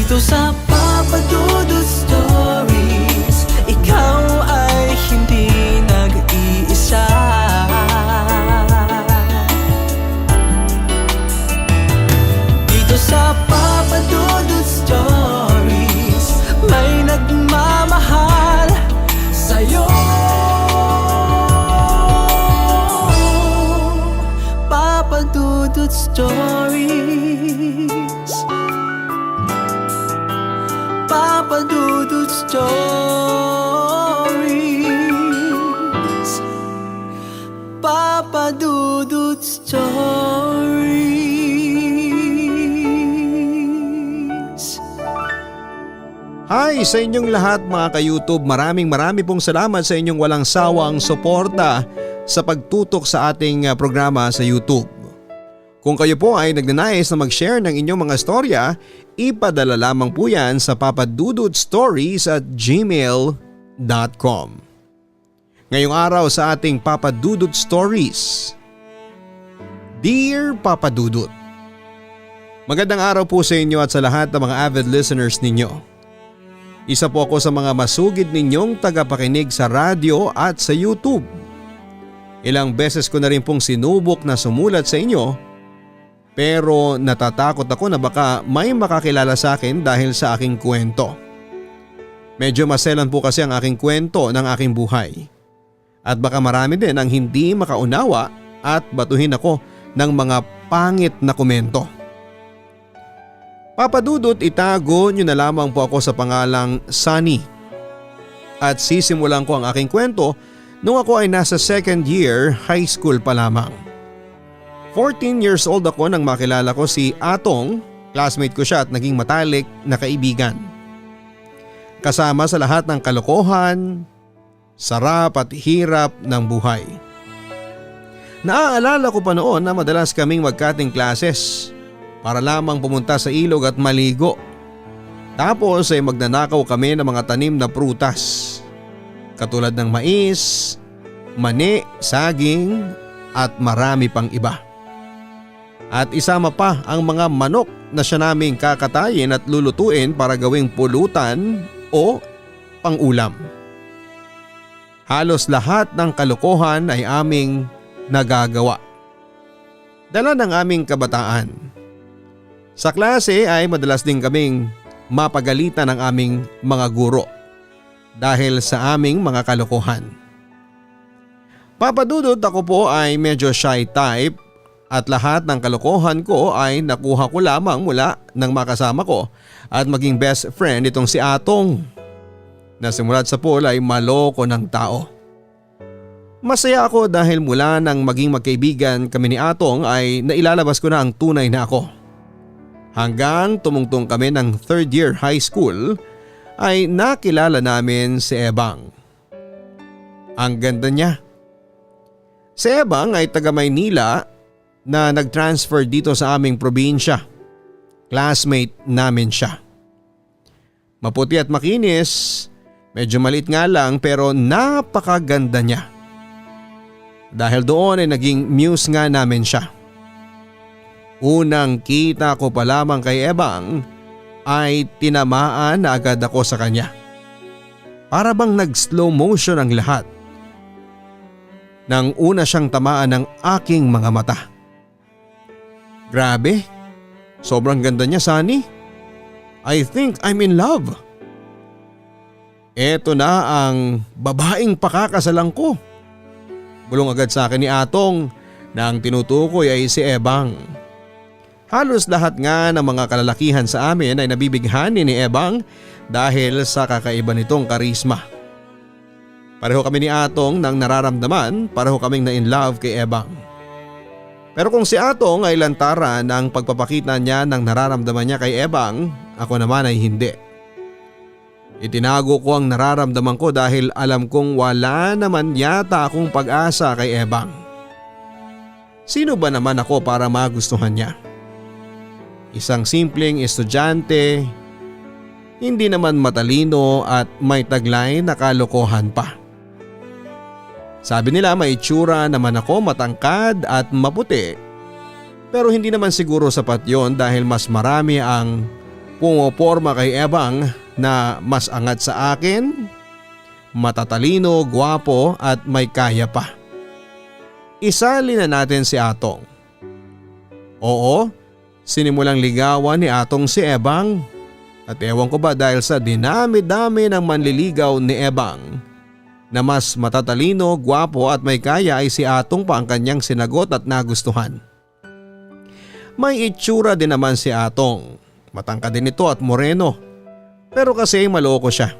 Dito sa Papa Dudut Stories, ikaw ay hindi nag-iisa. Dito sa Papa Dudut Stories, may nagmamahal sa'yo. Papa Dudut Stories, Papa Dudut Stories, Papa Dudut Stories. Hi sa inyong lahat mga ka-YouTube, maraming pong salamat sa inyong walang sawang suporta sa pagtutok sa ating programa sa YouTube. Kung kayo po ay nagnanais na mag-share ng inyong mga storya, ipadala lamang po yan sa papadudutstories@gmail.com. Ngayong araw sa ating Papa Dudut Stories. Dear Papa Dudut, magandang araw po sa inyo at sa lahat ng mga avid listeners ninyo. Isa po ako sa mga masugid ninyong tagapakinig sa radyo at sa YouTube. Ilang beses ko na rin pong sinubok na sumulat sa inyo, pero natatakot ako na baka may makakilala sa akin dahil sa aking kwento. Medyo maselan po kasi ang aking kwento ng aking buhay. At baka marami din ang hindi makaunawa at batuhin ako ng mga pangit na komento. Papa Dudut, itago nyo na lamang po ako sa pangalang Sunny. At sisimulan ko ang aking kwento nung ako ay nasa second year high school pa lamang. 14 years old ako nang makilala ko si Atong, classmate ko siya at naging matalik na kaibigan. Kasama sa lahat ng kalokohan, sarap at hirap ng buhay. Naaalala ko pa noon na madalas kaming magkating classes para lamang pumunta sa ilog at maligo. Tapos ay magnanakaw kami ng mga tanim na prutas, katulad ng mais, mani, saging at marami pang iba. At isama pa ang mga manok na siya naming kakatayin at lulutuin para gawing pulutan o pang-ulam. Halos lahat ng kalokohan ay aming nagagawa. Dala ng aming kabataan. Sa klase ay madalas din kaming mapagalitan ng aming mga guro dahil sa aming mga kalokohan. Papa Dudut, ako po ay medyo shy type at lahat ng kalokohan ko ay nakuha ko lamang mula ng makasama ko at maging best friend itong si Atong, na simulat sa pool ay maloko ng tao. Masaya ako dahil mula nang maging magkaibigan kami ni Atong ay nailalabas ko na ang tunay na ako. Hanggang tumungtong kami ng third year high school ay nakilala namin si Ebang. Ang ganda niya. Si Ebang ay taga Maynila na nag-transfer dito sa aming probinsya. Classmate namin siya. Maputi at makinis, medyo maliit nga lang pero napakaganda niya. Dahil doon ay naging muse nga namin siya. Unang kita ko pa lamang kay Ebang ay tinamaan na agad ako sa kanya. Para bang nag-slow motion ang lahat. Nang una siyang tamaan ng aking mga mata. Grabe, sobrang ganda niya, Sunny. I think I'm in love. Eto na ang babaeng pakakasalan ko. Bulong agad sa akin ni Atong na ang tinutukoy ay si Ebang. Halos lahat nga ng mga kalalakihan sa amin ay nabibighani ni Ebang dahil sa kakaiba nitong karisma. Pareho kami ni Atong ng nararamdaman, pareho kaming na in love kay Ebang. Pero kung si Atong ay lantaran ng pagpapakita niya ng nararamdaman niya kay Ebang, ako naman ay hindi. Itinago ko ang nararamdaman ko dahil alam kong wala naman yata akong pag-asa kay Ebang. Sino ba naman ako para magustuhan niya? Isang simpleng estudyante, hindi naman matalino at may taglay na kalokohan pa. Sabi nila may itsura naman ako, matangkad at maputi. Pero hindi naman siguro sapat yon dahil mas marami ang pumoporma kay Ebang na mas angat sa akin, matatalino, gwapo at may kaya pa. Isali na natin si Atong. Oo, sinimulang ligawan ni Atong si Ebang. At ewan ko ba dahil sa dinami-dami ng manliligaw ni Ebang na mas matatalino, gwapo at may kaya ay si Atong pa ang kanyang sinagot at nagustuhan. May itsura din naman si Atong. Matangkad din ito at moreno. Pero kasi maloko siya.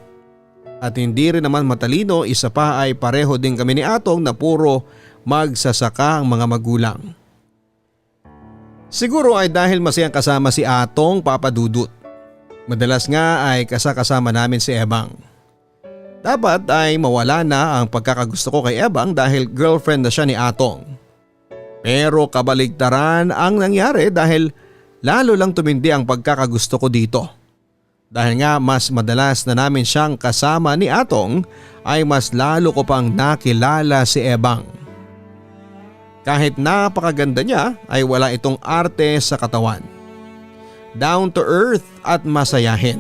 At hindi rin naman matalino, isa pa ay pareho din kami ni Atong na puro magsasaka ang mga magulang. Siguro ay dahil masayang kasama si Atong, Papa Dudut. Madalas nga ay kasama namin si Ebang. Dapat ay mawala na ang pagkakagusto ko kay Ebang dahil girlfriend na siya ni Atong. Pero kabaligtaran ang nangyari dahil lalo lang tumindi ang pagkakagusto ko dito. Dahil nga mas madalas na namin siyang kasama ni Atong ay mas lalo ko pang nakilala si Ebang. Kahit napakaganda niya ay wala itong arte sa katawan. Down to earth at masayahin.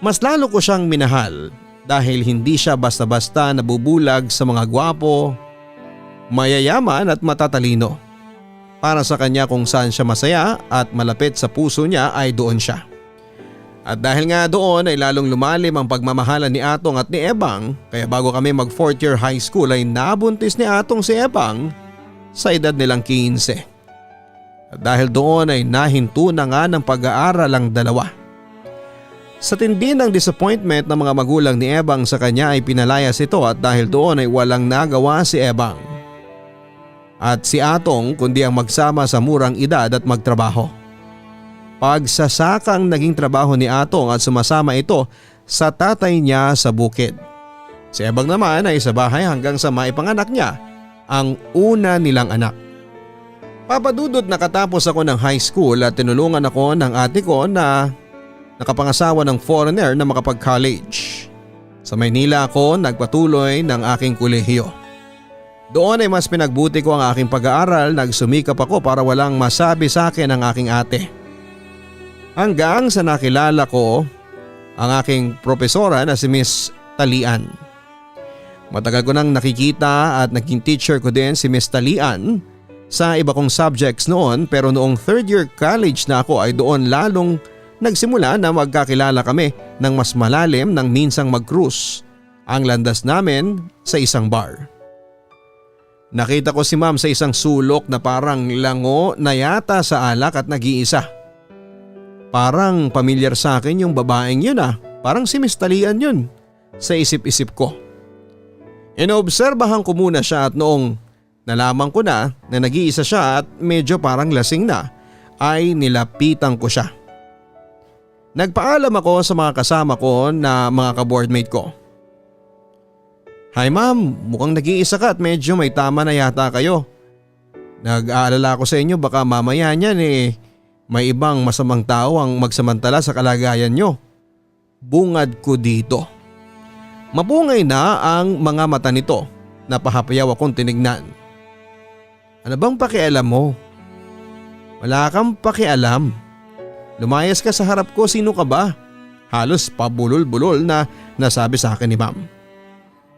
Mas lalo ko siyang minahal dahil hindi siya basta-basta nabubulag sa mga gwapo, mayayaman at matatalino. Para sa kanya kung saan siya masaya at malapit sa puso niya ay doon siya. At dahil nga doon ay lalong lumalim ang pagmamahalan ni Atong at ni Ebang, kaya bago kami mag 4th year high school ay nabuntis ni Atong si Ebang sa edad nilang 15. At dahil doon ay nahinto na nga ng pag-aaral ang dalawa. Sa tindi ng disappointment ng mga magulang ni Ebang sa kanya ay pinalayas ito at dahil doon ay walang nagawa si Ebang at si Atong kundi ang magsama sa murang edad at magtrabaho. Pagsasakang naging trabaho ni Atong at sumasama ito sa tatay niya sa bukid. Si Ebang naman ay sa bahay hanggang sa maipanganak niya ang una nilang anak. Papadudot nakatapos ako ng high school at tinulungan ako ng ate ko na nakapangasawa ng foreigner na makapag-college. Sa Maynila ako nagpatuloy ng aking kolehiyo. Doon ay mas pinagbuti ko ang aking pag-aaral, nagsumikap ako para walang masabi sa akin ang aking ate. Hanggang sa nakilala ko ang aking propesora na si Miss Talian. Matagal ko nang nakikita at naging teacher ko din si Miss Talian sa iba kong subjects noon, pero noong 3rd year college na ako ay doon lalong nagsimula na magkakilala kami ng mas malalim nang minsang mag-cruise ang landas namin sa isang bar. Nakita ko si ma'am sa isang sulok na parang lango na yata sa alak at nag-iisa. Parang pamilyar sa akin yung babaeng yun parang si Miss Talian yun sa isip-isip ko. Inoobserbahan ko muna siya at noong nalaman ko na nag-iisa siya at medyo parang lasing na ay nilapitan ko siya. Nagpaalam ako sa mga kasama ko na mga ka-boardmate ko. Hi ma'am, mukhang nag-iisa ka at medyo may tama na yata kayo. Nag-aalala ko sa inyo baka mamaya niyan may ibang masamang tao ang magsamantala sa kalagayan nyo. Bungad ko dito. Mapungay na ang mga mata nito na pahapayaw akong tinignan. Ano bang pakialam mo? Wala kang pakialam. Lumayas ka sa harap ko, sino ka ba? Halos pabulol-bulol na nasabi sa akin ni ma'am.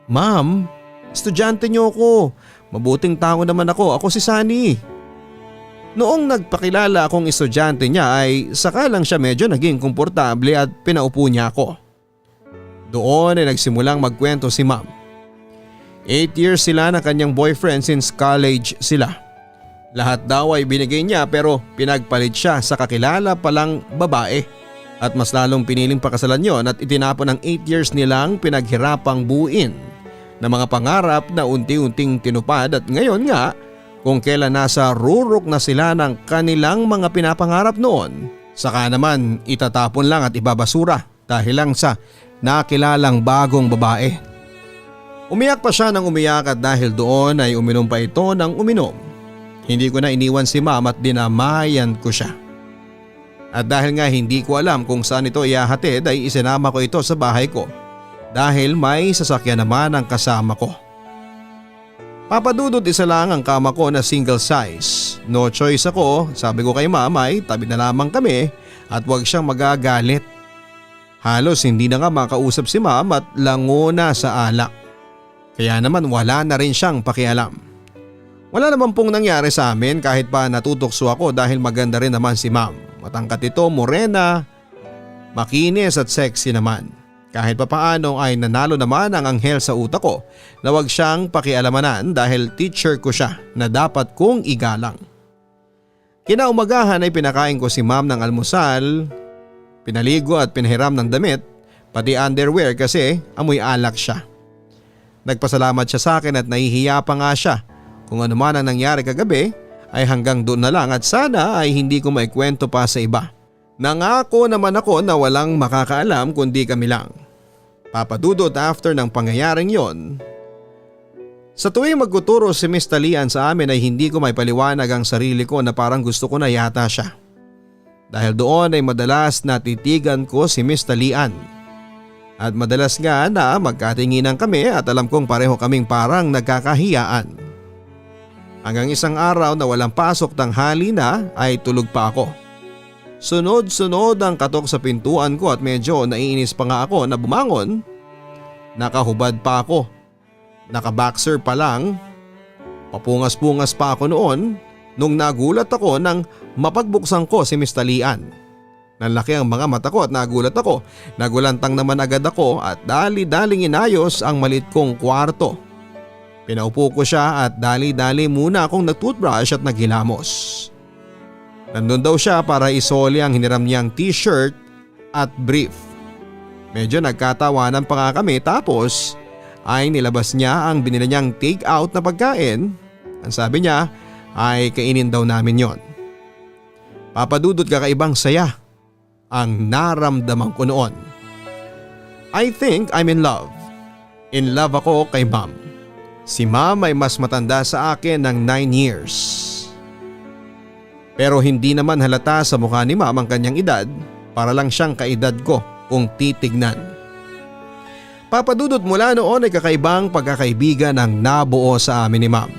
Ma'am, estudyante niyo ako. Mabuting tao naman ako. Ako si Sunny. Noong nagpakilala akong estudyante niya ay saka lang siya medyo naging komportable at pinaupo niya ako. Doon ay nagsimulang magkwento si ma'am. 8 years sila ng kanyang boyfriend since college sila. Lahat daw ay binigay niya pero pinagpalit siya sa kakilala palang babae. At mas lalong piniling pakasalan yon at itinapon ang 8 years nilang pinaghirapang buuin na mga pangarap na unti-unting tinupad at ngayon nga kung kailan nasa rurok na sila ng kanilang mga pinapangarap noon, saka naman itatapon lang at ibabasura dahil lang sa nakilalang bagong babae. Umiyak pa siya ng umiyak at dahil doon ay uminom pa ito ng uminom. Hindi ko na iniwan si ma'am at dinamayan ko siya. At dahil nga hindi ko alam kung saan ito ihahatid ay isinama ko ito sa bahay ko dahil may sasakyan naman ang kasama ko. Papadudot isa lang ang kama ko na single size. No choice ako, sabi ko kay ma'am ay tabi na lamang kami at huwag siyang magagalit. Halos hindi na nga makausap si ma'am at lango na sa alak. Kaya naman wala na rin siyang pakialam. Wala naman pong nangyari sa amin kahit pa natutokso ako dahil maganda rin naman si ma'am. Matangkat ito, morena, makinis at sexy naman. Kahit pa paano ay nanalo naman ang anghel sa utak ko na wag siyang pakialamanan dahil teacher ko siya na dapat kong igalang. Kinaumagahan ay pinakain ko si ma'am ng almusal, pinaligo at pinahiram ng damit, pati underwear kasi amoy alak siya. Nagpasalamat siya sa akin at nahihiya pa nga siya. Kung ano man ang nangyari kagabi ay hanggang doon na lang at sana ay hindi ko maikwento pa sa iba. Nangako naman ako na walang makakaalam kundi kami lang. Papadudot after ng pangyayaring yon. Sa tuwing magtuturo si Miss Talian sa amin ay hindi ko may paliwanag ang sarili ko na parang gusto ko na yata siya. Dahil doon ay madalas natitigan ko si Miss Talian. At madalas nga na magkatinginan kami at alam kong pareho kaming parang nagkakahiyaan. Hanggang isang araw na walang pasok tanghali na ay tulog pa ako. Sunod-sunod ang katok sa pintuan ko at medyo naiinis pa nga ako na bumangon. Nakahubad pa ako. Nakaboxer pa lang. Papungas-pungas pa ako noon nung nagulat ako nang mapagbuksan ko si Miss Talian. Nanlaki ang mga mata ko at nagulat ako. Nagulantang naman agad ako at dali-daling inayos ang malit kong kwarto. Pinaupo ko siya at dali-dali muna akong nag-toothbrush at naghilamos. Nandun daw siya para isoli ang hiniram niyang t-shirt at brief. Medyo nagkatawanan pa nga kami tapos ay nilabas niya ang binili niyang take out na pagkain. Ang sabi niya ay kainin daw namin yon. Papadudot kakaibang saya ang naramdaman ko noon. I think I'm in love. In love ako kay ma'am. Si ma'am ay mas matanda sa akin ng 9 years. Pero hindi naman halata sa mukha ni ma'am ang kanyang edad, para lang siyang kaedad ko kung titignan. Papadudot mula noon ay kakaibang pagkakaibigan ang nabuo sa amin ni ma'am.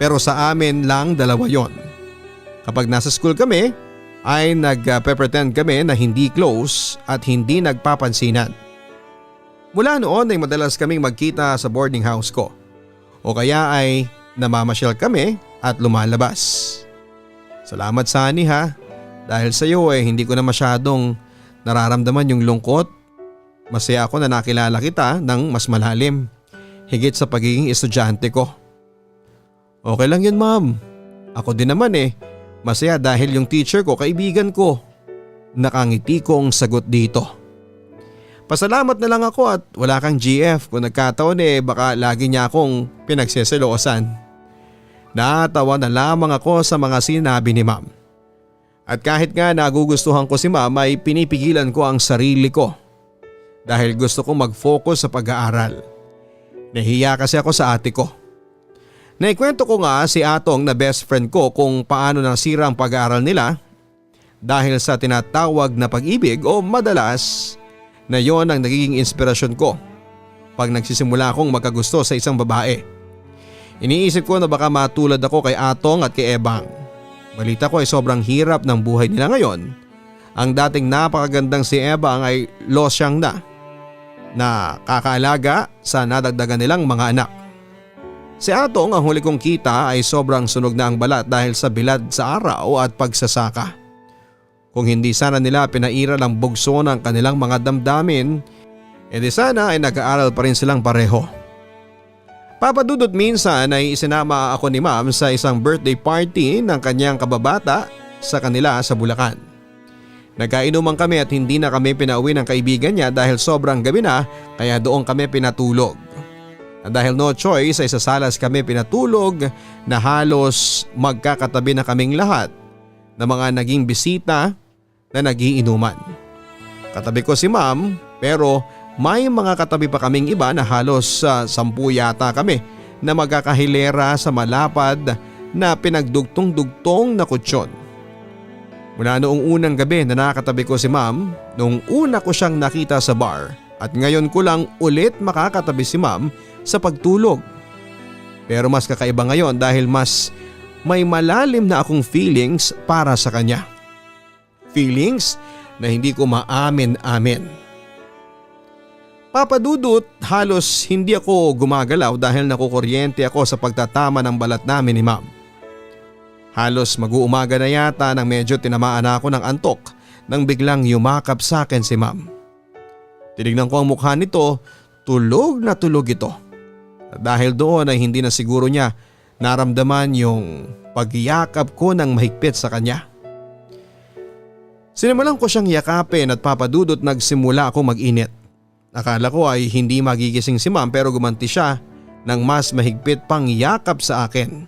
Pero sa amin lang dalawa yon. Kapag nasa school kami ay nag-pretend kami na hindi close at hindi nagpapansinan. Mula noon ay madalas kaming magkita sa boarding house ko o kaya ay namamasyal kami at lumalabas. Salamat Sunny ha, dahil sa iyo hindi ko na masyadong nararamdaman yung lungkot. Masaya ako na nakilala kita ng mas malalim, higit sa pagiging estudyante ko. Okay lang yun ma'am, ako din naman masaya dahil yung teacher ko kaibigan ko. Nakangiti kong sagot dito. Pasalamat na lang ako at wala kang GF, kung nagkataon baka lagi niya akong pinagseselosan. Natawa na lamang ako sa mga sinabi ni ma'am. At kahit nga nagugustuhan ko si ma'am ay pinipigilan ko ang sarili ko. Dahil gusto kong mag-focus sa pag-aaral. Nahiya kasi ako sa ate ko. Naikwento ko nga si Atong na best friend ko kung paano nasira ang pag-aaral nila dahil sa tinatawag na pag-ibig o madalas na yon ang nagiging inspirasyon ko pag nagsisimula akong magkagusto sa isang babae. Iniisip ko na baka matulad ako kay Atong at kay Ebang. Balita ko ay sobrang hirap ng buhay nila ngayon. Ang dating napakagandang si Ebang ay losyang na kakaalaga sa nadagdagan nilang mga anak. Si Atong ang huli kong kita ay sobrang sunog na ang balat dahil sa bilad sa araw at pagsasaka. Kung hindi sana nila pinairal ang bugso ng kanilang mga damdamin, edi sana ay nag-aaral pa rin silang pareho. Papadudot minsan ay isinama ako ni ma'am sa isang birthday party ng kanyang kababata sa kanila sa Bulacan. Nagkainuman kami at hindi na kami pinauwi ng kaibigan niya dahil sobrang gabi na, kaya doon kami pinatulog. At dahil no choice ay sa salas kami pinatulog na halos magkakatabi na kaming lahat na mga naging bisita na nagiinuman. Katabi ko si ma'am pero may mga katabi pa kaming iba na halos 10 yata kami na magkakahilera sa malapad na pinagdugtong-dugtong na kutsyon. Mula noong unang gabi na nakatabi ko si ma'am, noong una ko siyang nakita sa bar at ngayon ko lang ulit makakatabi si ma'am sa pagtulog. Pero mas kakaiba ngayon dahil mas may malalim na akong feelings para sa kanya. feelings na hindi ko maamin-amin. Papa Dudut, halos hindi ako gumagalaw dahil nakukuryente ako sa pagtatama ng balat namin ni Ma'am. Halos mag-uumaga na yata nang medyo tinamaan ako ng antok nang biglang yumakap sa akin si Ma'am. Tinignan ko ang mukha nito, tulog na tulog ito. At dahil doon ay hindi na siguro niya naramdaman yung pagyakap ko ng mahigpit sa kanya. Sinimulan ko siyang yakapin at papadudot nagsimula ako mag-init. Akala ko ay hindi magigising si Ma'am pero gumanti siya ng mas mahigpit pang yakap sa akin.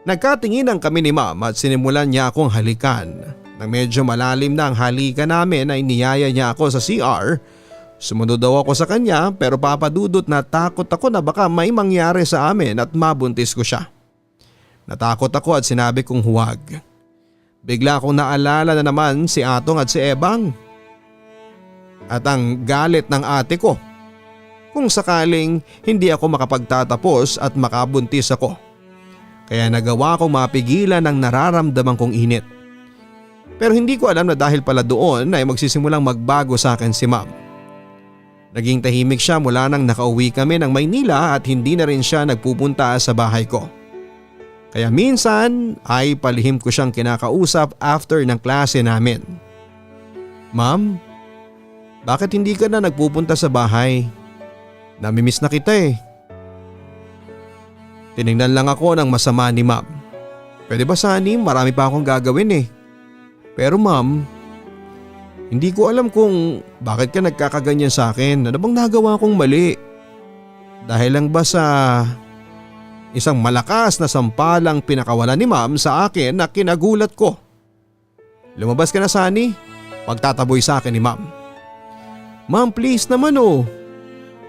Nagkatinginan kami ni Ma'am at sinimulan niya akong halikan. Nang medyo malalim na ang halikan namin ay niyaya niya ako sa CR. Sumunod daw ako sa kanya pero papadudot na takot ako na baka may mangyari sa amin at mabuntis ko siya. Natakot ako at sinabi kong huwag. Bigla akong naalala na naman si Atong at si Ebang. At ang galit ng ate ko kung sakaling hindi ako makapagtatapos at makabuntis ako. Kaya nagawa kong mapigilan ang nararamdaman kong init. Pero hindi ko alam na dahil pala doon ay magsisimulang magbago sa akin si Ma'am. Naging tahimik siya mula nang nakauwi kami ng Maynila at hindi na rin siya nagpupunta sa bahay ko. Kaya minsan ay palihim ko siyang kinakausap after ng klase namin. Ma'am, bakit hindi ka na nagpupunta sa bahay? Namimiss na kita eh. Tinignan lang ako ng masama ni Ma'am. Pwede ba Sunny, marami pa akong gagawin eh. Pero Ma'am, hindi ko alam kung bakit ka nagkakaganyan sa akin. Ano bang nagawa kong mali? Dahil lang ba sa isang malakas na sampalang pinakawalan ni Ma'am sa akin na kinagulat ko? Lumabas ka na Sunny, pagtataboy sa akin ni Ma'am. Ma'am please naman oh.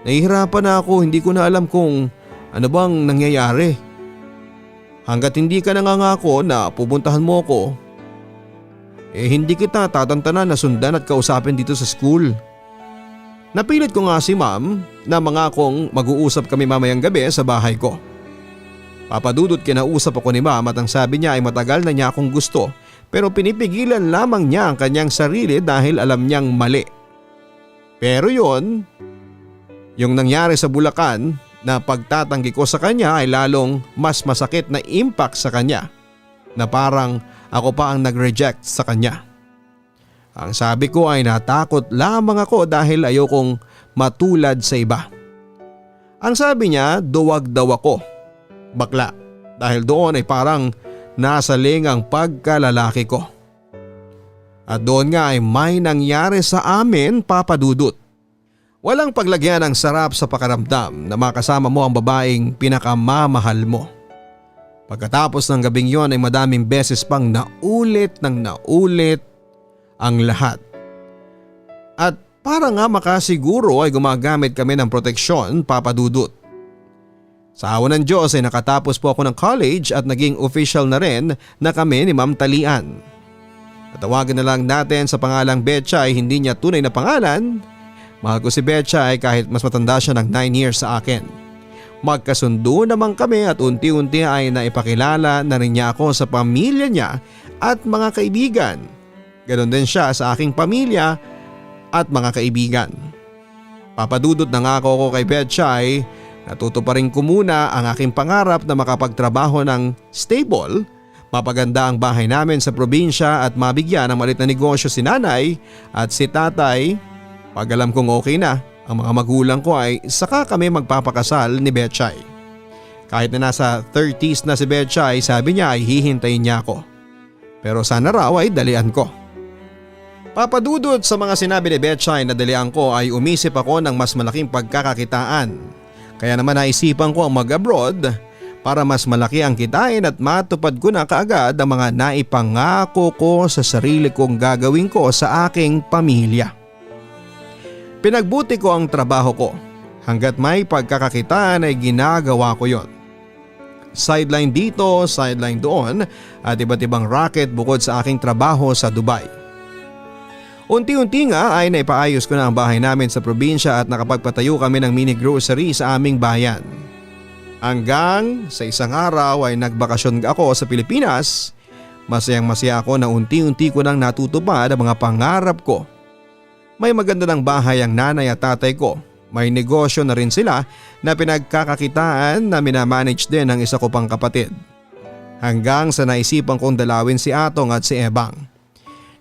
Nahihirapan na ako, hindi ko na alam kung ano bang nangyayari. Hanggat hindi ka nangangako na pupuntahan mo ko, hindi kita tatantanan na sundan at kausapin dito sa school. Napilit ko nga si Ma'am na mangakong mag-uusap kami mamayang gabi sa bahay ko. Papadudot kinausap ako ni Ma'am at ang sabi niya ay matagal na niya akong gusto pero pinipigilan lamang niya ang kanyang sarili dahil alam niyang mali. Pero yung nangyari sa Bulacan na pagtatanggi ko sa kanya ay lalong mas masakit na impact sa kanya na parang ako pa ang nag-reject sa kanya. Ang sabi ko ay natakot lamang ako dahil ayokong matulad sa iba. Ang sabi niya duwag daw ako, bakla, dahil doon ay parang nasaling ang pagkalalaki ko. At doon nga ay may nangyari sa amin papadudot. Walang paglagyan ng sarap sa pakaramdam na makasama mo ang babaeng pinakamamahal mo. Pagkatapos ng gabing yon ay madaming beses pang naulit ang lahat. At para nga makasiguro ay gumagamit kami ng proteksyon papadudot. Sa awa ng Diyos ay nakatapos po ako ng college at naging official na rin na kami ni Ma'am Talian. Tatawagan na lang natin sa pangalang Betcha ay hindi niya tunay na pangalan. Mahal ko si Betcha ay kahit mas matanda siya ng 9 years sa akin. Magkasundo naman kami at unti-unti ay naipakilala na rin niya ako sa pamilya niya at mga kaibigan. Ganon din siya sa aking pamilya at mga kaibigan. Papadudot na nga ako kay Betcha ay natutuparin ko muna ang aking pangarap na makapagtrabaho ng stable, mapaganda ang bahay namin sa probinsya at mabigyan ng maliit na negosyo si nanay at si tatay. Pag alam kong okay na ang mga magulang ko ay saka kami magpapakasal ni Betchay. Kahit na nasa 30s na si Betchay, sabi niya ay hihintayin niya ako. Pero sana raw ay dalian ko. Papadudot sa mga sinabi ni Betchay na dalian ko ay umisip ako ng mas malaking pagkakakitaan. Kaya naman naisipan ko ang mag-abroad para mas malaki ang kitain at matupad ko na kaagad ang mga naipangako ko sa sarili kong gagawin ko sa aking pamilya. Pinagbuti ko ang trabaho ko. Hanggat may pagkakakitaan ay ginagawa ko yon. Sideline dito, sideline doon at iba't ibang racket bukod sa aking trabaho sa Dubai. Unti-unti nga ay naipaayos ko na ang bahay namin sa probinsya at nakapagpatayo kami ng mini grocery sa aming bayan. Hanggang sa isang araw ay nagbakasyon ako sa Pilipinas Masayang masaya ako na unti-unti ko nang natutupad ang mga pangarap ko. May maganda ng bahay ang nanay at tatay ko. May negosyo na rin sila na pinagkakakitaan na minamanage din ng isa ko pang kapatid. Hanggang sa naisipan kong dalawin si Atong at si Ebang.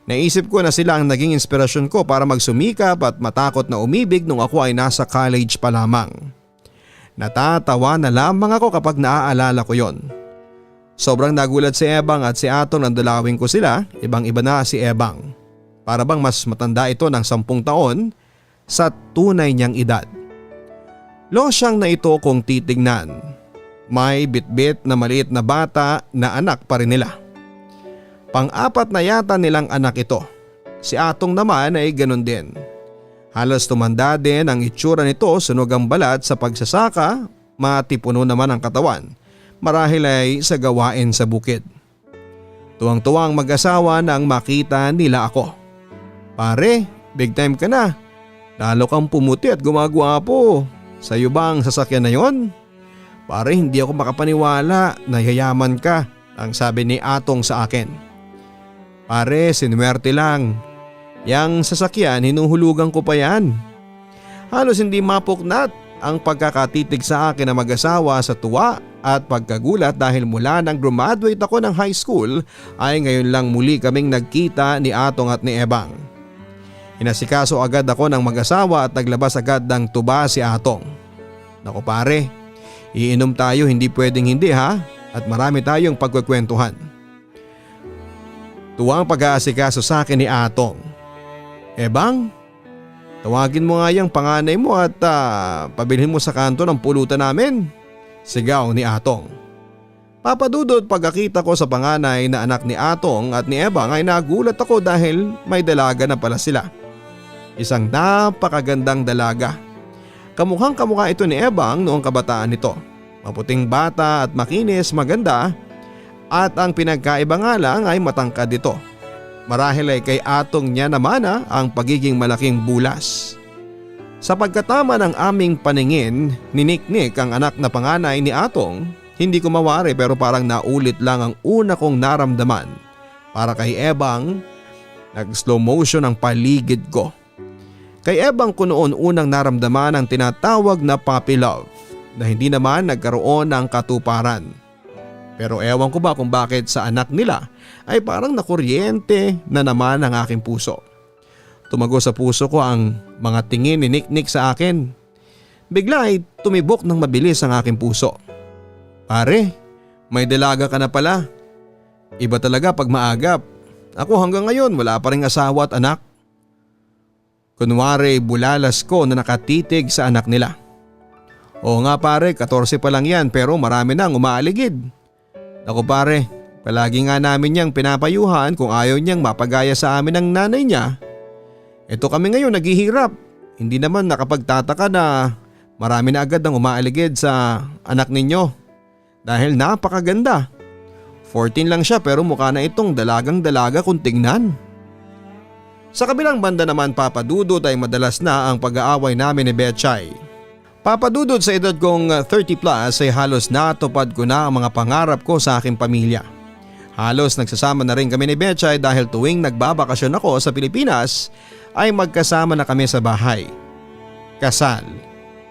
Naisip ko na sila ang naging inspirasyon ko para magsumikap at matakot na umibig nung ako ay nasa college pa lamang. Natatawa na lamang ako kapag naaalala ko yon. Sobrang nagulat si Ebang at si Atong nang dalawin ko sila, ibang-iba na si Ebang. Para bang mas matanda ito ng 10 taon sa tunay niyang edad. Losyang na ito kung titignan. May bitbit na maliit na bata na anak pa rin nila. Pang-apat na yata nilang anak ito. Si Atong naman ay ganun din. Halos tumanda din ang itsura nito, sunog ang balat sa pagsasaka, matipuno naman ang katawan. Marahil ay sa gawain sa bukid. Tuwang-tuwang mag-asawa nang makita nila ako. Pare, big time ka na. Lalo kang pumuti at gumagwapo. Sa'yo ba ang sasakyan na yon? Pare, hindi ako makapaniwala na yayaman ka, ang sabi ni Atong sa akin. Pare, sinuwerte lang. Yang sasakyan, hinuhulugan ko pa yan. Halos hindi mapuknat ang pagkakatitig sa akin na mag-asawa sa tuwa at pagkagulat dahil mula nang graduate ako ng high school ay ngayon lang muli kaming nagkita ni Atong at ni Ebang. Inasikaso agad ako ng mag-asawa at naglabas agad ng tuba si Atong. Naku pare, iinom tayo, hindi pwedeng hindi ha, at marami tayong pagkukwentuhan. Tuwang pag-aasikaso sa akin ni Atong. Ebang, tawagin mo nga yung panganay mo at pabilhin mo sa kanto ng pulutan namin. Sigaw ni Atong. Papadudod pagkakita ko sa panganay na anak ni Atong at ni Ebang ay nagulat ako dahil may dalaga na pala sila. Isang napakagandang dalaga. Kamukhang kamukha ito ni Ebang noong kabataan nito. Maputing bata at makinis, maganda, at ang pinagkaiba nga lang ay matangkad ito. Marahil ay kay Atong niya naman ang pagiging malaking bulas. Sa pagkatama ng aming paningin, niniknik ang anak na panganay ni Atong. Hindi ko mawari pero parang naulit lang ang una kong naramdaman. Para kay Ebang, nag-slow motion ang paligid ko. Kay Ebang ko noon unang naramdaman ang tinatawag na puppy love na hindi naman nagkaroon ng katuparan. Pero ewan ko ba kung bakit sa anak nila ay parang nakuryente na naman ang aking puso. Tumago sa puso ko ang mga tingin ni Niknik sa akin. Bigla ay tumibok ng mabilis ang aking puso. Pare, may dalaga ka na pala. Iba talaga pag maagap. Ako hanggang ngayon wala pa ring asawa at anak. Kunwari bulalas ko na nakatitig sa anak nila. Oo nga pare, 14 pa lang yan pero marami nang umaaligid. Ako pare, palagi nga namin niyang pinapayuhan kung ayaw niyang mapagaya sa amin ng nanay niya. Ito kami ngayon naghihirap. Hindi naman nakapagtataka na marami na agad ang umaaligid sa anak ninyo. Dahil napakaganda. 14 lang siya pero mukha na itong dalagang dalaga kung tingnan. Sa kabilang banda naman papadudod ay madalas na ang pag-aaway namin ni Betchay. Papadudod sa edad kong 30 plus ay halos natupad ko na ang mga pangarap ko sa aking pamilya. Halos nagsasama na rin kami ni Betchay dahil tuwing nagbabakasyon ako sa Pilipinas ay magkasama na kami sa bahay. Kasal.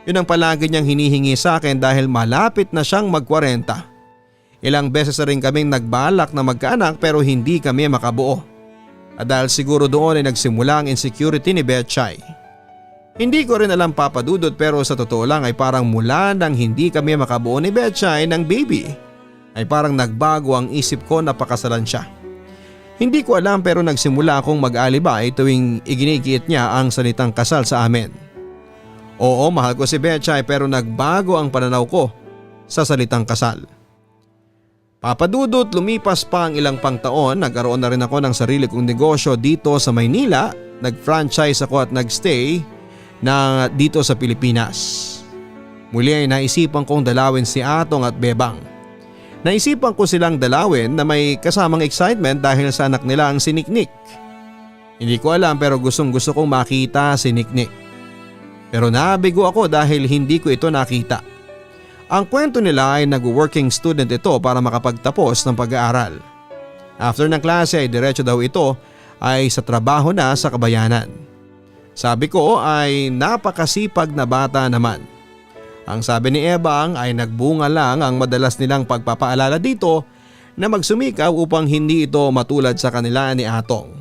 Yun ang palagi niyang hinihingi sa akin dahil malapit na siyang mag-40. Ilang beses na rin kaming nagbalak na magkaanak pero hindi kami makabuo. At dahil siguro doon ay nagsimula ang insecurity ni Betchay. Hindi ko rin alam papadudod pero sa totoo lang ay parang mula nang hindi kami makabuo ni Betchay ng baby ay parang nagbago ang isip ko na pakasalan siya. Hindi ko alam pero nagsimula akong mag-alibay tuwing iginigiit niya ang salitang kasal sa amin. Oo, mahal ko si Betchay pero nagbago ang pananaw ko sa salitang kasal. Papadudot lumipas pa ang ilang pang taon, nagkaroon na rin ako ng sarili kong negosyo dito sa Maynila, nag-franchise ako at nagstay na dito sa Pilipinas. Muli ay naisipan kong dalawin si Atong at Bebang. Naisipan ko silang dalawin na may kasamang excitement dahil sa anak nila ang si Niknik. Hindi ko alam pero gustong gusto kong makita si Niknik. Pero nabigo ako dahil hindi ko ito nakita. Ang kwento nila ay nag-working student ito para makapagtapos ng pag-aaral. After ng klase ay diretso daw ito ay sa trabaho na sa Kabayanan. Sabi ko ay napakasipag na bata naman. Ang sabi ni Ebang ay nagbunga lang ang madalas nilang pagpapaalala dito na magsumikaw upang hindi ito matulad sa kanila ni Atong.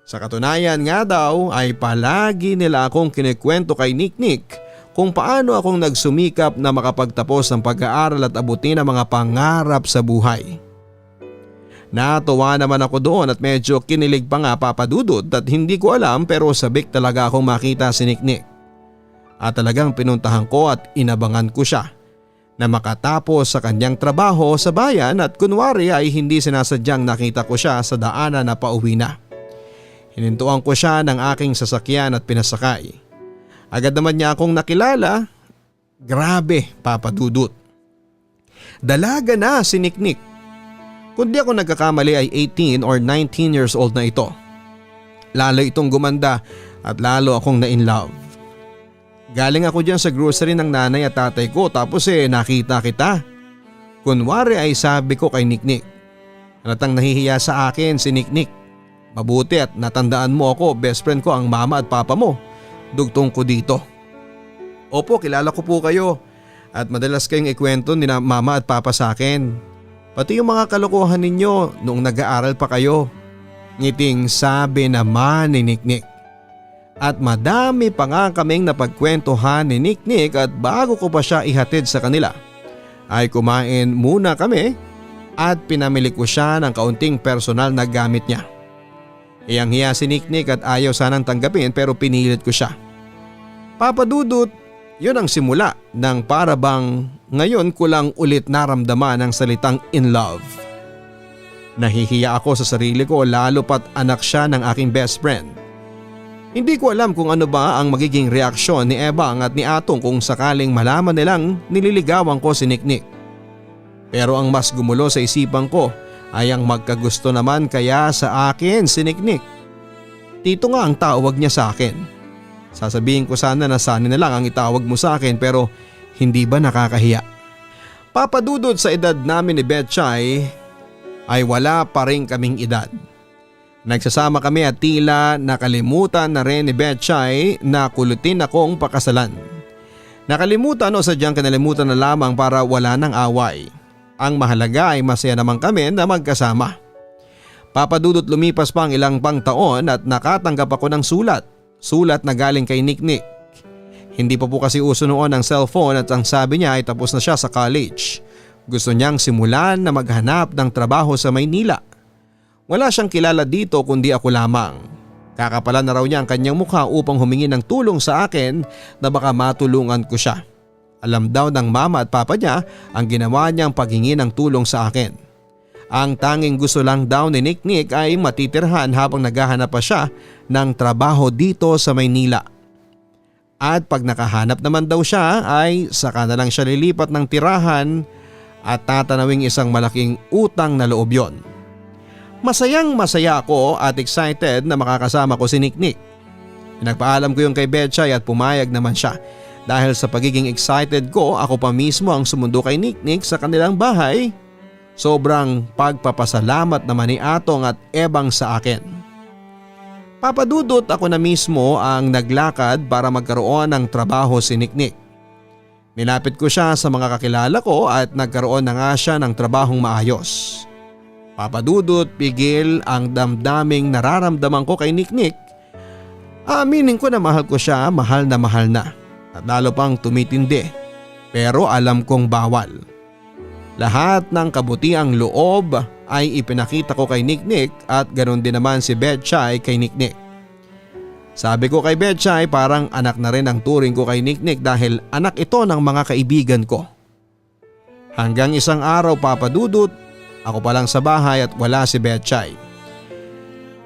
Sa katunayan nga daw ay palagi nila akong kinikwento kay Niknik kung paano akong nagsumikap na makapagtapos ng pag-aaral at abutin ang mga pangarap sa buhay. Natuwa naman ako doon at medyo kinilig pa nga Papadudot at hindi ko alam pero sabik talaga akong makita si Niknik. At talagang pinuntahan ko at inabangan ko siya na makatapos sa kanyang trabaho sa bayan at kunwari ay hindi sinasadyang nakita ko siya sa daanan na pauwi na. Hinintuan ko siya ng aking sasakyan at pinasakay. Agad naman niya akong nakilala. Grabe Papadudot. Dalaga na si Niknik. Kung di ako nagkakamali ay 18 or 19 years old na ito. Lalo itong gumanda at lalo akong na-inlove. Galing ako dyan sa grocery ng nanay at tatay ko tapos nakita kita. Kunwari ay sabi ko kay Niknik. Halatang nahihiya sa akin si Niknik. Mabuti at natandaan mo ako, best friend ko ang mama at papa mo. Dugtong ko dito. Opo, kilala ko po kayo at madalas kayong ikwento ni na mama at papa sa akin. Pati yung mga kalokohan ninyo noong nag-aaral pa kayo. Ngiting sabi naman ni Niknik. At madami pa nga kaming napagkwentuhan ni Niknik at bago ko pa siya ihatid sa kanila ay kumain muna kami at pinamili ko siya ng kaunting personal na gamit niya. Iyang-hiya si Niknik at ayaw sanang tanggapin pero pinilit ko siya. Papadudot, yun ang simula ng para bang ngayon ko lang ulit naramdaman ang salitang in love. Nahihiya ako sa sarili ko lalo pat anak siya ng aking best friend. Hindi ko alam kung ano ba ang magiging reaksyon ni Ebang at ni Atong kung sakaling malaman nilang nililigawan ko si Niknik. Pero ang mas gumulo sa isipan ko ay ang magkagusto naman kaya sa akin si Niknik. Tito nga ang tawag niya sa akin. Sasabihin ko sana na Sunny na lang ang itawag mo sa akin pero hindi ba nakakahiya? Papadudod sa edad namin ni Betchay ay wala pa rin kaming edad. Nagsasama kami at tila nakalimutan na rin ni Betchay na kulutin akong pakasalan. Nakalimutan o sadyang kinalimutan na lamang para wala ng away. Ang mahalaga ay masaya naman kami na magkasama. Papadudot lumipas pa ang ilang pang taon at nakatanggap ako ng sulat. Sulat na galing kay Niknik. Hindi pa po kasi uso noon ang cellphone at ang sabi niya ay tapos na siya sa college. Gusto niyang simulan na maghanap ng trabaho sa Maynila. Wala siyang kilala dito kundi ako lamang. Kakapalan na raw niya ang kanyang mukha upang humingi ng tulong sa akin na baka matulungan ko siya. Alam daw ng mama at papa niya ang ginawa niyang paghingi ng tulong sa akin. Ang tanging gusto lang daw ni Niknik ay matitirhan habang naghahanap pa siya ng trabaho dito sa Maynila. At pag nakahanap naman daw siya ay saka na lang siya lilipat ng tirahan at tatanawing isang malaking utang na loob yon. Masayang masaya ako at excited na makakasama ko si Niknik. Pinagpaalam ko yung kay Betchay at pumayag naman siya. Dahil sa pagiging excited ko, ako pa mismo ang sumundo kay Niknik sa kanilang bahay. Sobrang pagpapasalamat naman ni Atong at Ebang sa akin. Papadudot ako na mismo ang naglakad para magkaroon ng trabaho si Niknik. Nilapit ko siya sa mga kakilala ko at nagkaroon na nga siya ng trabahong maayos. Papadudot, pigil ang damdaming nararamdaman ko kay Niknik. Aminin ko na mahal ko siya, mahal na at lalo pang tumitindi. Pero alam kong bawal. Lahat ng kabutiang loob ay ipinakita ko kay Niknik at ganoon din naman si Betchay kay Niknik. Sabi ko kay Betchay parang anak na rin ang turing ko kay Niknik dahil anak ito ng mga kaibigan ko. Hanggang isang araw Papadudot, ako pa lang sa bahay at wala si Betchay.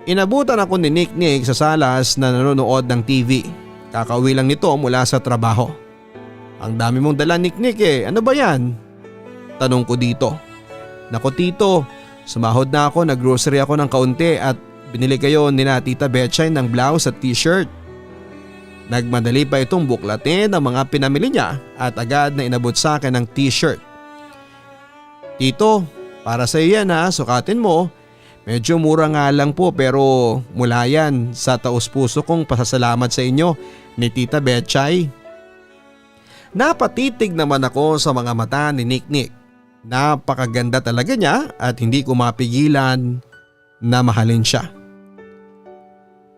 Inabutan ako ni Niknik sa salas na nanonood ng TV. Kakauwi lang nito mula sa trabaho. Ang dami mong dala Niknik ano ba yan? Tanong ko dito. Nako tito, sumahod na ako, naggrocery ako ng kaunti at binili kayo ni na Tita Betchay ng blouse at t-shirt. Nagmadali pa itong buklatin ang mga pinamili niya at agad na inabot sa akin ng t-shirt. Tito, para sa iyo yan sukatin mo. Medyo mura nga lang po pero mula yan sa taos-puso kong pasasalamat sa inyo ni Tita Betchay. Napatitig naman ako sa mga mata ni Niknik. Napakaganda talaga niya at hindi ko mapigilan na mahalin siya.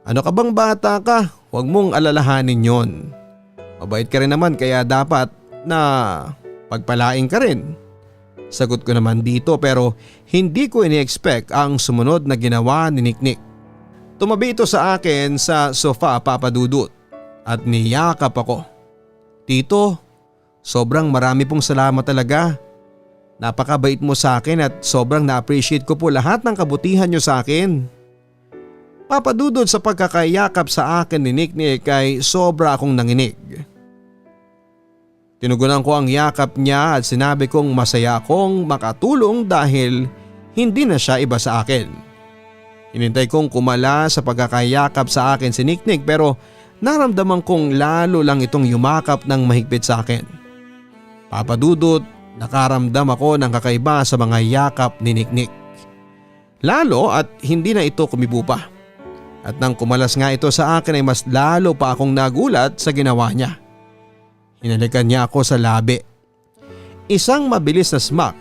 Ano ka bang bata ka? Huwag mong alalahanin yon. Mabait ka rin naman kaya dapat na pagpalaing ka rin. Sagot ko naman dito pero hindi ko ini-expect ang sumunod na ginawa ni Niknik. Tumabi ito sa akin sa sofa, Papa Dudut, at niyakap ako. Tito, sobrang marami pong salamat talaga. Napakabait mo sa akin at sobrang na-appreciate ko po lahat ng kabutihan niyo sa akin. Papa Dudut, sa pagkakayakap sa akin ni Niknik ay sobra akong nanginig. Tinugunan ko ang yakap niya at sinabi kong masaya akong makatulong dahil hindi na siya iba sa akin. Hinintay kong kumala sa pagkakayakap sa akin si Niknik pero naramdaman kong lalo lang itong yumakap ng mahigpit sa akin. Papa Dudut, nakaramdam ako ng kakaiba sa mga yakap ni Niknik. Lalo at hindi na ito kumibo pa. At nang kumalas nga ito sa akin ay mas lalo pa akong nagulat sa ginawa niya. Hinalikan niya ako sa labi. Isang mabilis na smack.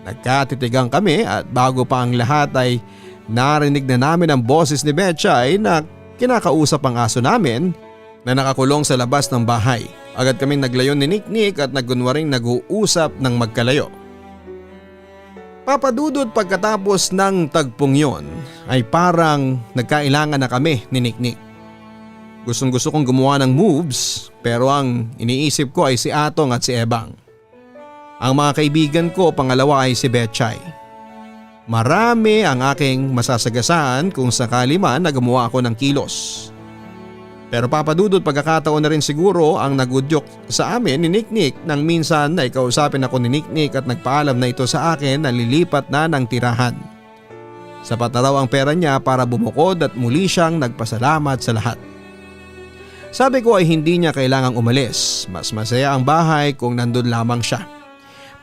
Nagkatitigang kami at bago pa ang lahat ay narinig na namin ang boses ni Betchay na kinakausap ang aso namin na nakakulong sa labas ng bahay. Agad kaming naglayon ni Niknik at nagkunwaring nag-uusap ng magkalayo. Papa Dudut, pagkatapos ng tagpong yon ay parang nagkailangan na kami ni Niknik. Gustong gusto kong gumawa ng moves pero ang iniisip ko ay si Atong at si Ebang. Ang mga kaibigan ko pangalawa ay si Betchay. Marami ang aking masasagasaan kung sakali man na gumawa ako ng kilos. Pero Papa Dudut, pagkakataon na rin siguro ang nagudyok sa amin ni Niknik nang minsan na ikausapin ako ni Niknik at nagpaalam na ito sa akin na lilipat na ng tirahan. Sapat na raw ang pera niya para bumukod at muli siyang nagpasalamat sa lahat. Sabi ko ay hindi niya kailangang umalis. Mas masaya ang bahay kung nandun lamang siya.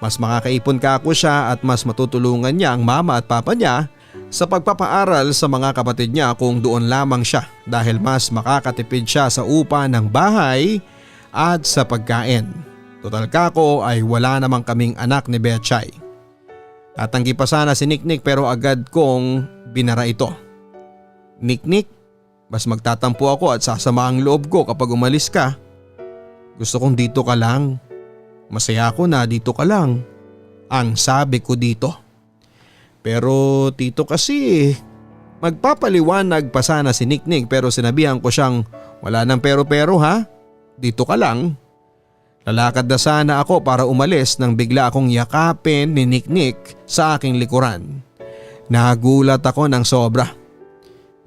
Mas makakaipon ka ako siya at mas matutulungan niya ang mama at papa niya sa pagpapaaral sa mga kapatid niya kung doon lamang siya dahil mas makakatipid siya sa upa ng bahay at sa pagkain. Total kako ay wala namang kaming anak ni Betchay. Tatanggi pa sana si Niknik pero agad kong binara ito. Niknik, mas magtatampo ako at sasama ang loob ko kapag umalis ka. Gusto kong dito ka lang. Masaya ako na dito ka lang. Ang sabi ko dito. Pero tito kasi magpapaliwanag pa sana si Niknik pero sinabihan ko siyang wala nang pero ha. Dito ka lang. Lalakad na sana ako para umalis nang bigla akong yakapin ni Niknik sa aking likuran. Nagulat ako ng sobra.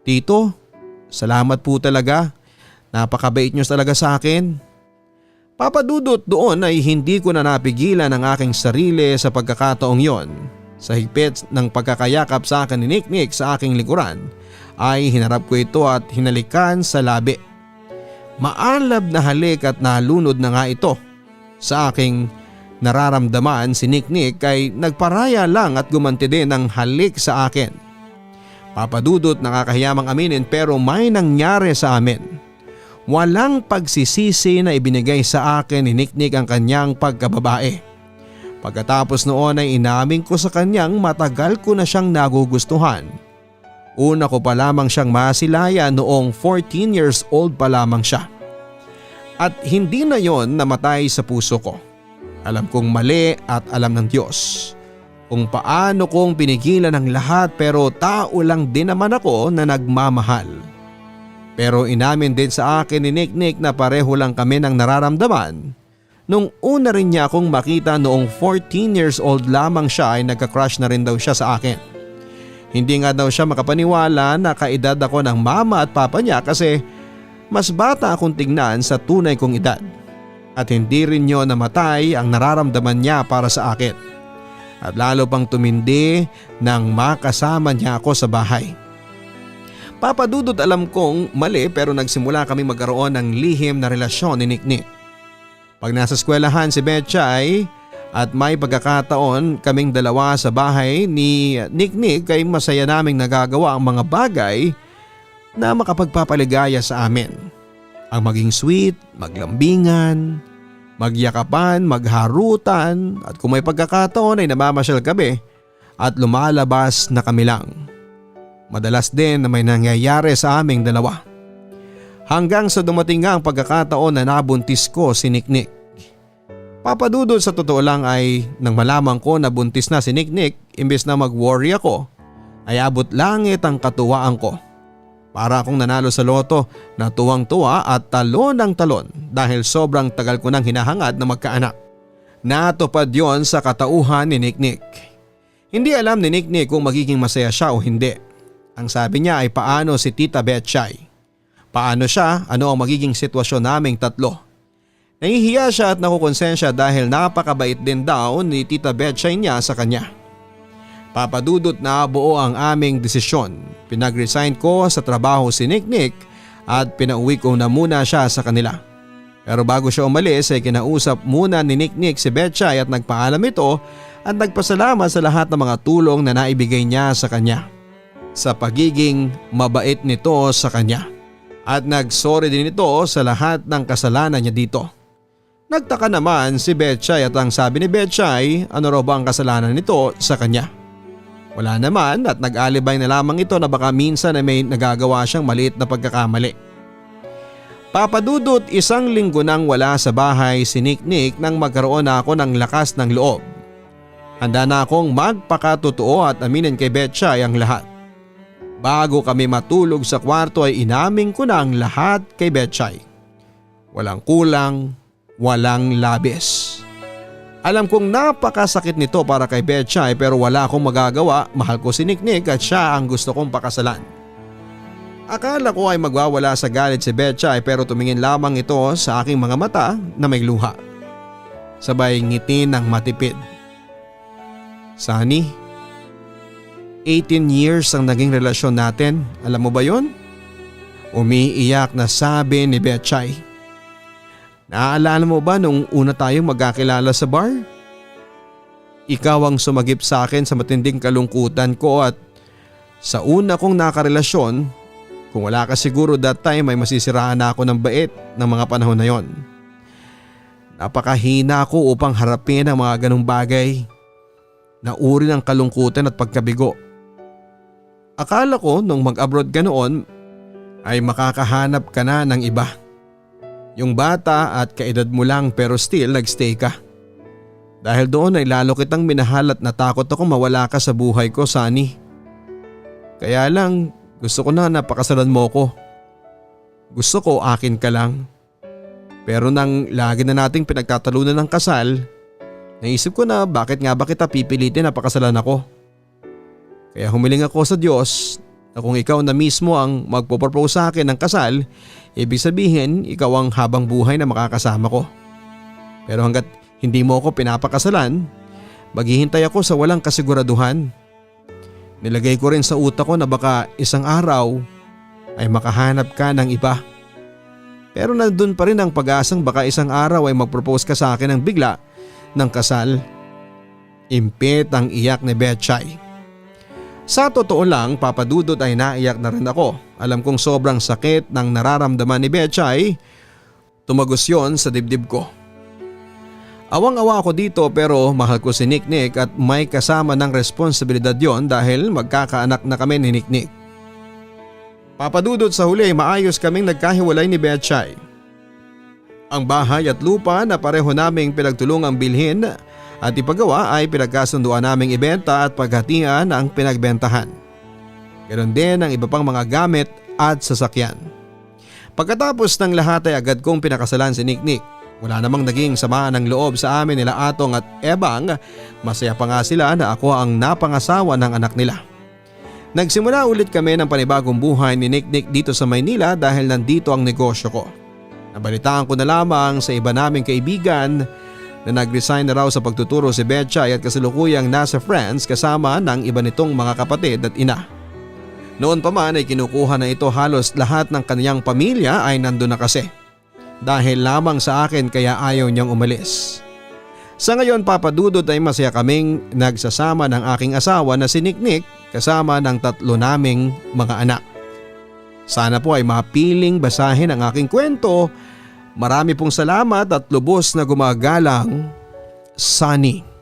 Tito, salamat po talaga. Napakabait niyo talaga sa akin. Papa Dudut, doon ay hindi ko na napigilan ang aking sarili sa pagkakataong yon. Sa higpit ng pagkakayakap sa akin ni Niknik sa aking likuran ay hinarap ko ito at hinalikan sa labi. Maalab na halik at nalunod na nga ito. Sa aking nararamdaman si Niknik ay nagparaya lang at gumanti din ng halik sa akin. Papa Dudut, nakakahiyamang aminin pero may nangyari sa amin. Walang pagsisisi na ibinigay sa akin ni Niknik ang kanyang pagkababae. Pagkatapos noon ay inamin ko sa kanyang matagal ko na siyang nagugustuhan. Una ko pa lamang siyang masilayan noong 14 years old pa lamang siya. At hindi na yon namatay sa puso ko. Alam kong mali at alam ng Diyos kung paano kong pinigilan ang lahat pero tao lang din naman ako na nagmamahal. Pero inamin din sa akin ni Niknik na pareho lang kami ng nararamdaman. Nung una rin niya akong makita noong 14 years old lamang siya ay nagka-crush na rin daw siya sa akin. Hindi nga daw siya makapaniwala na kaedad ako ng mama at papa niya kasi mas bata akong tingnan sa tunay kong edad. At hindi rin niyo namatay ang nararamdaman niya para sa akin. At lalo pang tumindi nang makasama niya ako sa bahay. Papa Dudut, alam kong mali pero nagsimula kami magkaroon ng lihim na relasyon ni Niknik. Pag nasa eskwelahan si Betchay At may pagkakataon kaming dalawa sa bahay ni Niknik ay masaya naming nagagawa ang mga bagay na makapagpapaligaya sa amin. Ang maging sweet, maglambingan, magyakapan, magharutan at kung may pagkakataon ay namamasyal kami at lumalabas na kami lang. Madalas din na may nangyayari sa aming dalawa. Hanggang sa dumating nga ang pagkakataon na nabuntis ko si Niknik. Papadudod sa totoo lang ay nang malaman ko na buntis na si Niknik, imbes na mag-worry ako, ay abot langit ang katuwaan ko. Para akong nanalo sa loto na tuwang-tuwa at talon ng talon dahil sobrang tagal ko nang hinahangad na magkaanak. Natupad yon sa katauhan ni Niknik. Hindi alam ni Niknik kung magiging masaya siya o hindi. Ang sabi niya ay paano si Tita Betchay. Paano siya, ano ang magiging sitwasyon naming tatlo. Nahihiya siya at nakukonsensya dahil napakabait din daw ni Tita Betchay niya sa kanya. Papadudot na buo ang aming desisyon. Pinag-resign ko sa trabaho si Niknik at pinauwi ko na muna siya sa kanila. Pero bago siya umalis ay kinausap muna ni Niknik si Betchay at nagpaalam ito at nagpasalamat sa lahat ng mga tulong na naibigay niya sa kanya. Sa pagiging mabait nito sa kanya. At nagsorry din ito sa lahat ng kasalanan niya dito. Nagtaka naman si Betchay at ang sabi ni Betchay, ano raw ba ang kasalanan nito sa kanya? Wala naman at nag-alibay na lamang ito na baka minsan ay may nagagawa siyang maliit na pagkakamali. Papadudot 1 linggo nang wala sa bahay si Niknik nang magkaroon na ako ng lakas ng loob. Handa na akong magpakatotoo at aminin kay Betchay ang lahat. Bago kami matulog sa kwarto ay inamin ko na ang lahat kay Betchay. Walang kulang, walang labis. Alam kong napakasakit nito para kay Betchay pero wala akong magagawa, mahal ko si Niknik at siya ang gusto kong pakasalan. Akala ko ay magwawala sa galit si Betchay pero tumingin lamang ito sa aking mga mata na may luha. Sabay ngiti ng matipid. Sunny, 18 years ang naging relasyon natin, alam mo ba yon? Umiiyak na sabi ni Betchay. Naaalala mo ba nung una tayong magkakilala sa bar? Ikaw ang sumagip sa akin sa matinding kalungkutan ko at sa una kong nakarelasyon, kung wala ka siguro that time ay masisiraan na ako ng bait ng mga panahon na yon. Napakahina ako upang harapin ang mga ganong bagay na uri ng kalungkutan at pagkabigo. Akala ko nung mag-abroad ka noon ay makakahanap ka na ng iba. Yung bata at kaedad mo lang pero still nagstay ka. Dahil doon ay lalo kitang minahal at natakot ako mawala ka sa buhay ko, Sunny. Kaya lang gusto ko na napakasalan mo ko. Gusto ko akin ka lang. Pero nang lagi na nating pinagtatalunan ng kasal, naisip ko na bakit nga ba kita pipilitin na pakasalan ako. Kaya humiling ako sa Diyos na kung ikaw na mismo ang magpo-propose sa akin ng kasal, ibig sabihin ikaw ang habang buhay na makakasama ko. Pero hanggat hindi mo ako pinapakasalan, maghihintay ako sa walang kasiguraduhan. Nilagay ko rin sa utak ko na baka isang araw ay makahanap ka ng iba. Pero nandun pa rin ang pag-asang baka isang araw ay mag-propose ka sa akin ng bigla ng kasal. Impit ang iyak ni Betchay. Sa totoo lang, papadudot ay naiyak na rin ako. Alam kong sobrang sakit ng nararamdaman ni Betchay. Tumagos yon sa dibdib ko. Awang-awa ako dito pero mahal ko si Niknik at may kasama ng responsibilidad yon dahil magkakaanak na kami ni Niknik. Papadudot sa huli, maayos kaming nagkahiwalay ni Betchay. Ang bahay at lupa na pareho naming pinagtulungang bilhin at ipagawa ay pinagkasunduan naming ibenta at paghatian ang pinagbentahan. Ganon din ang iba pang mga gamit at sasakyan. Pagkatapos ng lahat ay agad kong pinakasalan si Niknik. Wala namang naging samaan ng loob sa amin nila Atong at Ebang. Masaya pa nga sila na ako ang napangasawa ng anak nila. Nagsimula ulit kami ng panibagong buhay ni Niknik dito sa Maynila dahil nandito ang negosyo ko. Nabalitaan ko na lamang sa iba naming kaibigan na nag-resign na raw sa pagtuturo si Betchay at kasalukuyang nasa France kasama ng iba nitong mga kapatid at ina. Noon pa man ay kinukuha na ito halos lahat ng kaniyang pamilya ay nandun na kasi. Dahil lamang sa akin kaya ayaw niyang umalis. Sa ngayon Papa Dudut ay masaya kaming nagsasama ng aking asawa na si Niknik kasama ng 3 naming mga anak. Sana po ay mapiling basahin ang aking kwento. Marami pong salamat at lubos na gumagalang, Sunny.